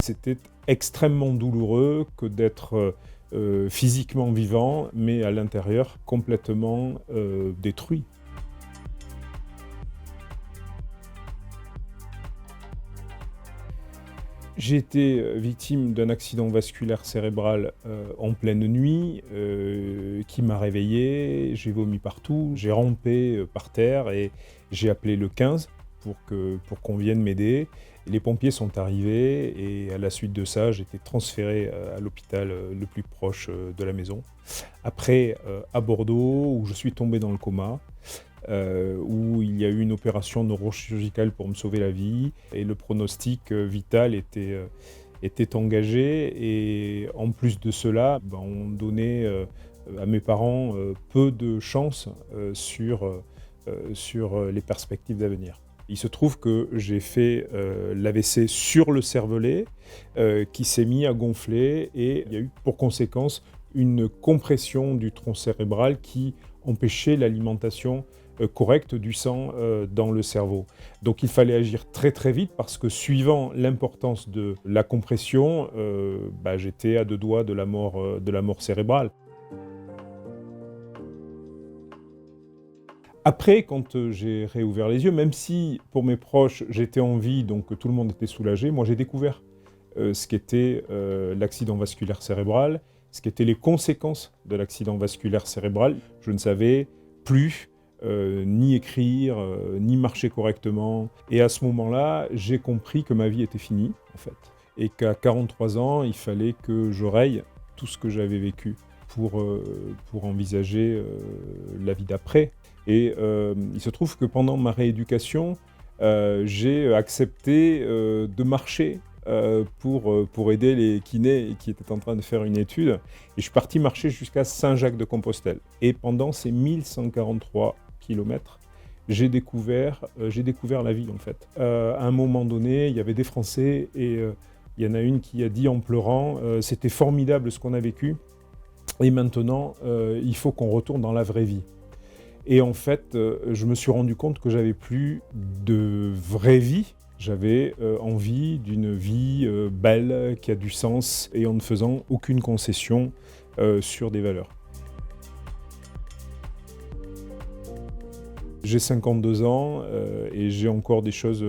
c'était extrêmement douloureux que d'être physiquement vivant, mais à l'intérieur complètement détruit. J'ai été victime d'un accident vasculaire cérébral en pleine nuit qui m'a réveillé, j'ai vomi partout, j'ai rampé par terre et j'ai appelé le 15 pour qu'on vienne m'aider. Les pompiers sont arrivés et à la suite de ça, j'ai été transféré à l'hôpital le plus proche de la maison. Après, à Bordeaux, où je suis tombé dans le coma, où il y a eu une opération neurochirurgicale pour me sauver la vie et le pronostic vital était engagé et en plus de cela, on donnait à mes parents peu de chance sur les perspectives d'avenir. Il se trouve que j'ai fait l'AVC sur le cervelet qui s'est mis à gonfler et il y a eu pour conséquence une compression du tronc cérébral qui empêchait l'alimentation correcte du sang dans le cerveau. Donc il fallait agir très très vite parce que suivant l'importance de la compression, j'étais à 2 doigts de la mort cérébrale. Après, quand j'ai réouvert les yeux, même si pour mes proches j'étais en vie, donc tout le monde était soulagé, moi j'ai découvert ce qu'était l'accident vasculaire cérébral, ce qu'étaient les conséquences de l'accident vasculaire cérébral. Je ne savais plus ni écrire, ni marcher correctement. Et à ce moment-là, j'ai compris que ma vie était finie, en fait. Et qu'à 43 ans, il fallait que je raye tout ce que j'avais vécu pour envisager la vie d'après. Et il se trouve que pendant ma rééducation, j'ai accepté de marcher pour aider les kinés qui étaient en train de faire une étude. Et je suis parti marcher jusqu'à Saint-Jacques-de-Compostelle. Et pendant ces 1143 kilomètres, j'ai découvert la vie, en fait. À un moment donné, il y avait des Français et il y en a une qui a dit en pleurant « C'était formidable ce qu'on a vécu et maintenant, il faut qu'on retourne dans la vraie vie ». Et en fait, je me suis rendu compte que j'avais plus de vraie vie. J'avais envie d'une vie belle, qui a du sens, et en ne faisant aucune concession sur des valeurs. J'ai 52 ans et j'ai encore des choses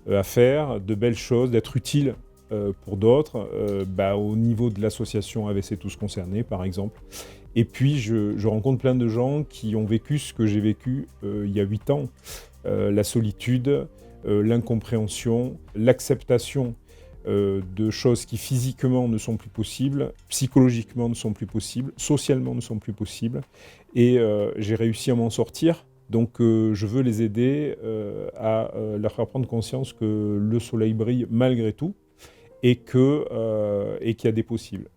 à faire, de belles choses, d'être utile pour d'autres, au niveau de l'association AVC Tous Concernés, par exemple. Et puis, je rencontre plein de gens qui ont vécu ce que j'ai vécu il y a 8 ans. La solitude, l'incompréhension, l'acceptation de choses qui physiquement ne sont plus possibles, psychologiquement ne sont plus possibles, socialement ne sont plus possibles. Et j'ai réussi à m'en sortir. Donc je veux les aider à leur faire prendre conscience que le soleil brille malgré tout et qu'il y a des possibles.